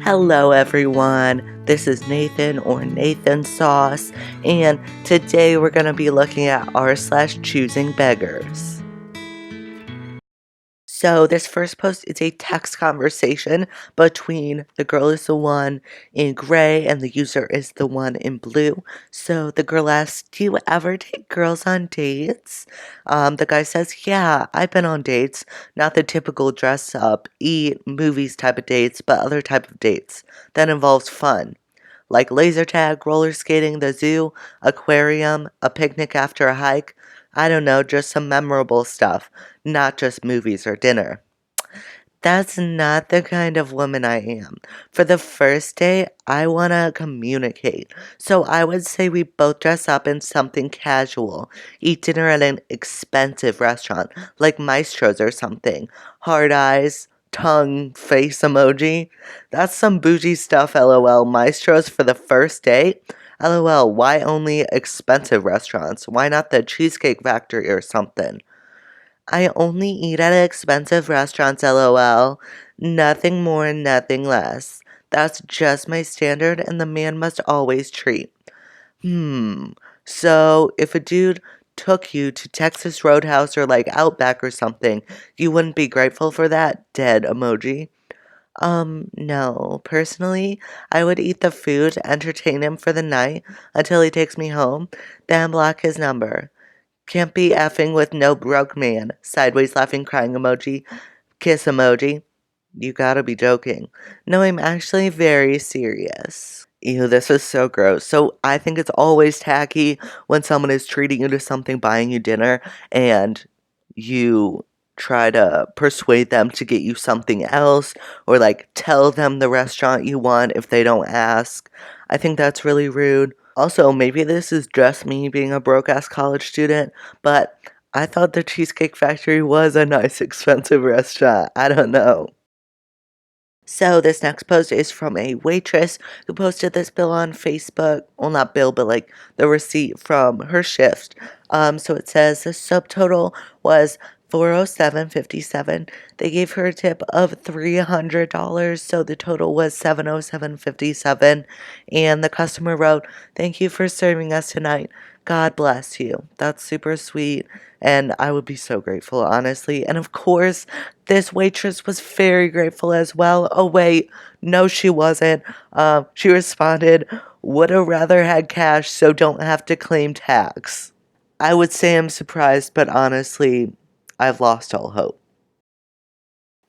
Hello everyone, this is Nathan or Nathan Sauce, and today we're going to be looking at r/choosing beggars. So this first post is a text conversation between the girl is the one in gray and the user is the one in blue. So the girl asks, do you ever take girls on dates? The guy says, yeah, I've been on dates. Not the typical dress up, eat, movies type of dates, but other type of dates that involves fun. Like laser tag, roller skating, the zoo, aquarium, a picnic after a hike. I don't know, just some memorable stuff, not just movies or dinner. That's not the kind of woman I am. For the first date, I want to communicate. So I would say we both dress up in something casual. Eat dinner at an expensive restaurant, like Maestro's or something. Hard eyes, tongue, face emoji. That's some bougie stuff, lol. Maestro's for the first date? LOL, why only expensive restaurants? Why not the Cheesecake Factory or something? I only eat at expensive restaurants, lol. Nothing more, nothing less. That's just my standard, and the man must always treat. So if a dude took you to Texas Roadhouse or like Outback or something, you wouldn't be grateful for that? Dead emoji. No. Personally, I would eat the food, entertain him for the night until he takes me home, then block his number. Can't be effing with no broke man. Sideways laughing crying emoji. Kiss emoji. You gotta be joking. No, I'm actually very serious. Ew, this is so gross. So I think it's always tacky when someone is treating you to something, buying you dinner, and you try to persuade them to get you something else, or like tell them the restaurant you want if they don't ask. I think that's really rude. Also, maybe this is just me being a broke-ass college student, but I thought the Cheesecake Factory was a nice, expensive restaurant. I don't know. So this next post is from a waitress who posted this bill on Facebook. Well, not bill, but like the receipt from her shift. So it says the subtotal was 407.57. They gave her a tip of $300, so the total was 707.57. And the customer wrote, "Thank you for serving us tonight. God bless you." That's super sweet, and I would be so grateful, honestly. And of course, this waitress was very grateful as well. Oh, wait, no, she wasn't. She responded, "Would have rather had cash so don't have to claim tax." I would say I'm surprised, but honestly, I've lost all hope.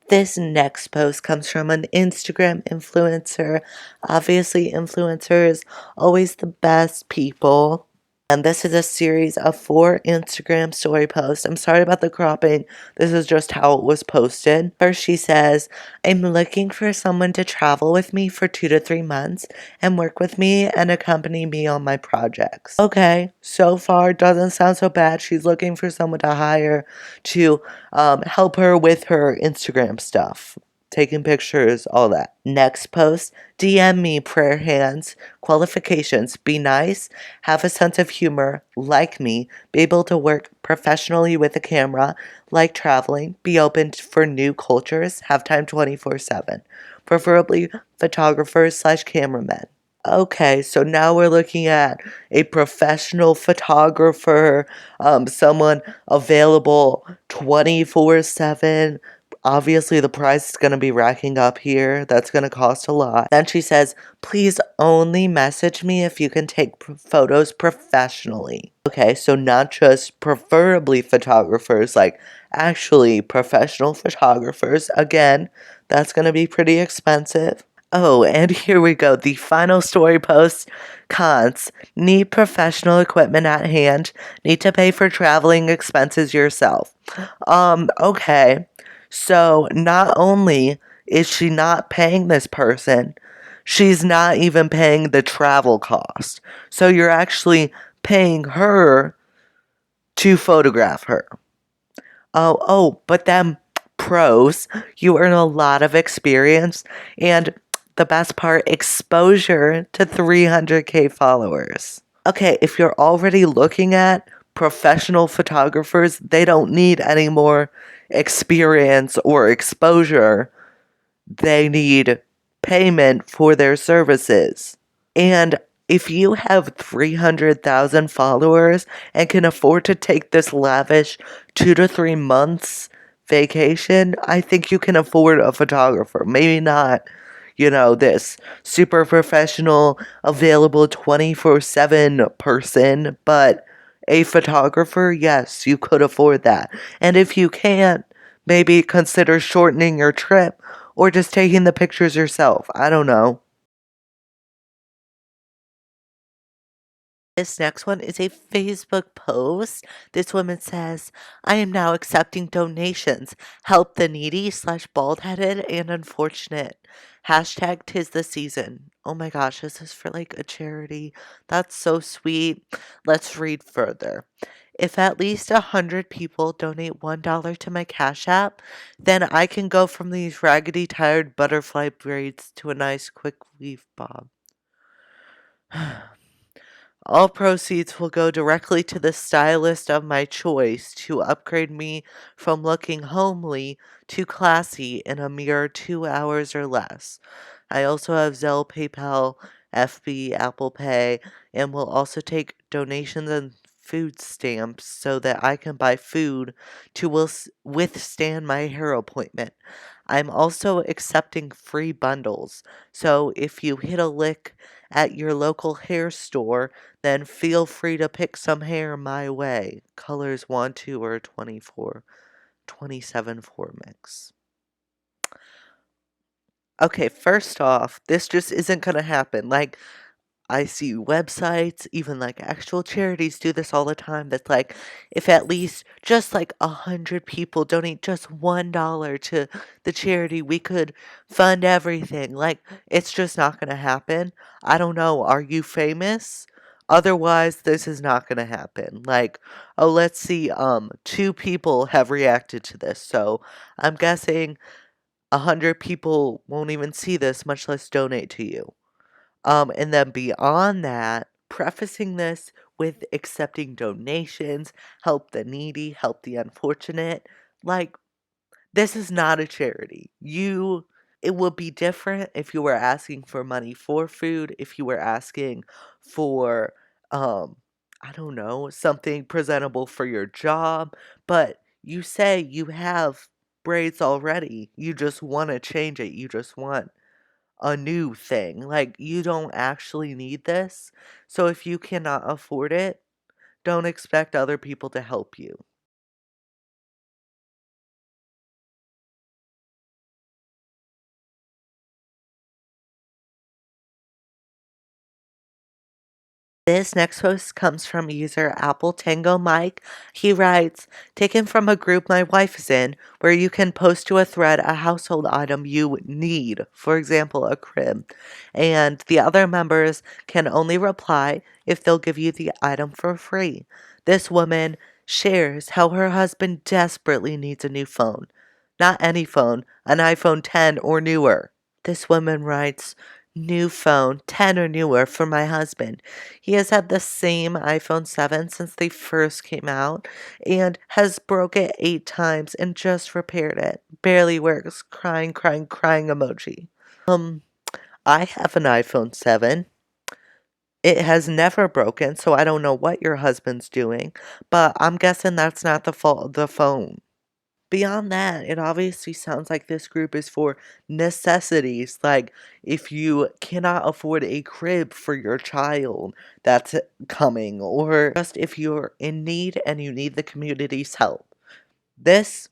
This next post comes from an Instagram influencer. Obviously, influencers, always the best people. And this is a series of 4 Instagram story posts. I'm sorry about the cropping. This is just how it was posted. First, she says, I'm looking for someone to travel with me for 2 to 3 months and work with me and accompany me on my projects. Okay, so far doesn't sound so bad. She's looking for someone to hire to help her with her Instagram stuff. Taking pictures, all that. Next post, DM me, prayer hands. Qualifications, be nice, have a sense of humor, like me, be able to work professionally with a camera, like traveling, be open for new cultures, have time 24/7. Preferably photographers/cameramen. Okay, so now we're looking at a professional photographer, someone available 24/7. Obviously, the price is going to be racking up here. That's going to cost a lot. Then she says, please only message me if you can take photos professionally. Okay, so not just preferably photographers, like actually professional photographers. Again, that's going to be pretty expensive. Oh, and here we go. The final story post. Cons. Need professional equipment at hand. Need to pay for traveling expenses yourself. Okay. So not only is she not paying this person, she's not even paying the travel cost. So you're actually paying her to photograph her. But then pros, you earn a lot of experience and the best part, exposure to 300K followers. Okay, if you're already looking at professional photographers, they don't need any more experience or exposure. They need payment for their services. And if you have 300,000 followers and can afford to take this lavish 2 to 3 months vacation, I think you can afford a photographer. Maybe not, this super professional, available 24/7 person, but a photographer, yes, you could afford that. And if you can't, maybe consider shortening your trip or just taking the pictures yourself. I don't know. This next one is a Facebook post. This woman says, I am now accepting donations. Help the needy slash bald headed and unfortunate. Hashtag tis the season. Oh my gosh, this is for like a charity. That's so sweet. Let's read further. If at least 100 people donate $1 to my Cash App, then I can go from these raggedy, tired butterfly braids to a nice, quick weave bob. All proceeds will go directly to the stylist of my choice to upgrade me from looking homely to classy in a mere 2 hours or less. I also have Zelle, PayPal, FB, Apple Pay, and will also take donations and food stamps so that I can buy food to withstand my hair appointment. I'm also accepting free bundles, so if you hit a lick at your local hair store, then feel free to pick some hair my way. Colors 1, 2, or 24, 27 for mix. Okay, first off, this just isn't gonna happen. Like, I see websites, even like actual charities do this all the time. That's like, if at least just like 100 people donate just $1 to the charity, we could fund everything. Like, it's just not gonna happen. I don't know. Are you famous? Otherwise, this is not gonna happen. Like, oh, let's see. 2 people have reacted to this, so I'm guessing 100 people won't even see this, much less donate to you. And then beyond that, prefacing this with accepting donations, help the needy, help the unfortunate. Like, this is not a charity. It would be different if you were asking for money for food, if you were asking for, um, I don't know, something presentable for your job, but you say you have braids already. You just want to change it. You just want a new thing. Like, you don't actually need this. So if you cannot afford it, don't expect other people to help you. This next post comes from user Apple Tango Mike. He writes, taken from a group my wife is in, where you can post to a thread a household item you need, for example, a crib, and the other members can only reply if they'll give you the item for free. This woman shares how her husband desperately needs a new phone. Not any phone, an iPhone 10 or newer. This woman writes, new phone, 10 or newer for my husband. He has had the same iPhone 7 since they first came out and has broke it 8 times and just repaired it. Barely works. Crying, crying, crying emoji. Um, I have an iPhone 7. It has never broken, so I don't know what your husband's doing, but I'm guessing that's not the fault of the phone. Beyond that, it obviously sounds like this group is for necessities, like if you cannot afford a crib for your child that's coming, or just if you're in need and you need the community's help. This,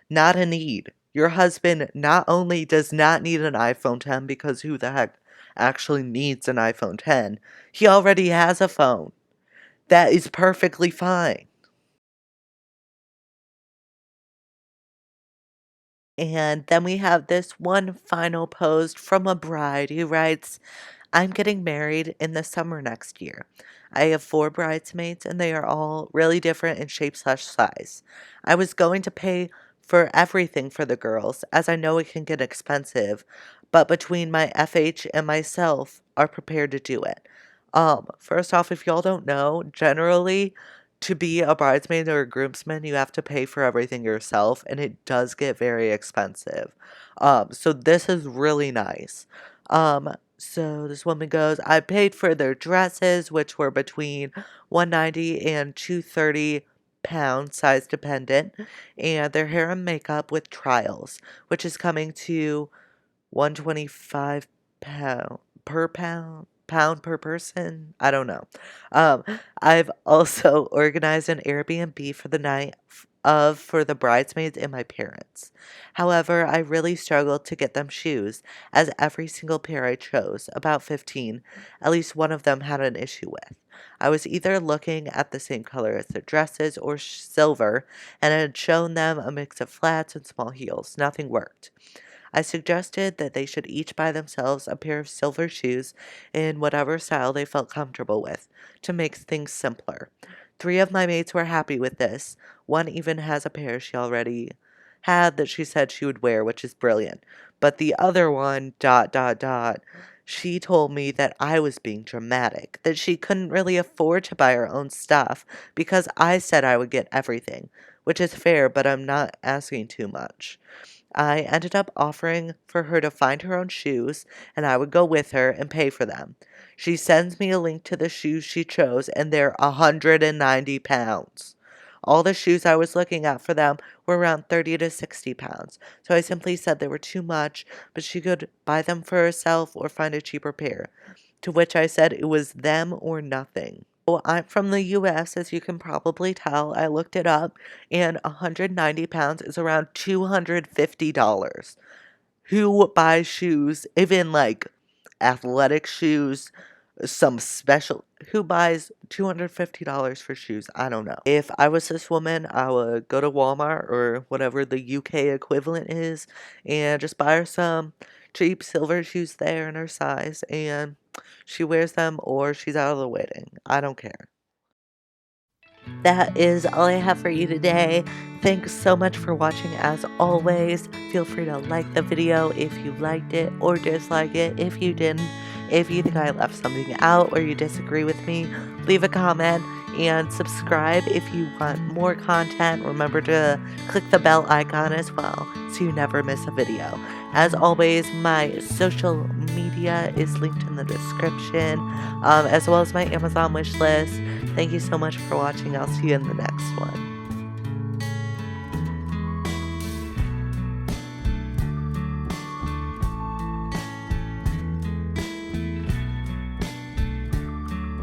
not a need. Your husband not only does not need an iPhone 10, because who the heck actually needs an iPhone 10, he already has a phone. That is perfectly fine. And then we have this one final post from a bride who writes, I'm getting married in the summer next year. I have 4 bridesmaids and they are all really different in shape slash size. I was going to pay for everything for the girls as I know it can get expensive, but between my FH and myself are prepared to do it. First off, if y'all don't know, generally to be a bridesmaid or a groomsman, you have to pay for everything yourself, and it does get very expensive. So this is really nice. So this woman goes, I paid for their dresses, which were between 190 and 230 pounds, size dependent, and their hair and makeup with trials, which is coming to 125 pound per person. I don't know. Um, I've also organized an Airbnb for the night for the bridesmaids and my parents. However, I really struggled to get them shoes, as every single pair I chose, about 15, at least one of them had an issue with. I was either looking at the same color as their dresses or silver, and I had shown them a mix of flats and small heels. Nothing worked. I suggested that they should each buy themselves a pair of silver shoes in whatever style they felt comfortable with, to make things simpler. 3 of my mates were happy with this. One even has a pair she already had that she said she would wear, which is brilliant. But the other one, she told me that I was being dramatic, that she couldn't really afford to buy her own stuff because I said I would get everything, which is fair, but I'm not asking too much. I ended up offering for her to find her own shoes, and I would go with her and pay for them. She sends me a link to the shoes she chose, and they're 190 pounds. All the shoes I was looking at for them were around 30 to 60 pounds, so I simply said they were too much, but she could buy them for herself or find a cheaper pair. To which I said it was them or nothing. Well, I'm from the US, as you can probably tell. I looked it up, and 190 pounds is around $250. Who buys shoes, even like athletic shoes, some special, who buys $250 for shoes? I don't know. If I was this woman, I would go to Walmart or whatever the UK equivalent is and just buy her some cheap silver shoes there in her size, and she wears them or she's out of the wedding. I don't care. That is all I have for you today. Thanks so much for watching as always. Feel free to like the video if you liked it or dislike it if you didn't. If you think I left something out or you disagree with me, leave a comment and subscribe if you want more content. Remember to click the bell icon as well so you never miss a video. As always, my social media is linked in the description, as well as my Amazon wish list. Thank you so much for watching. I'll see you in the next one.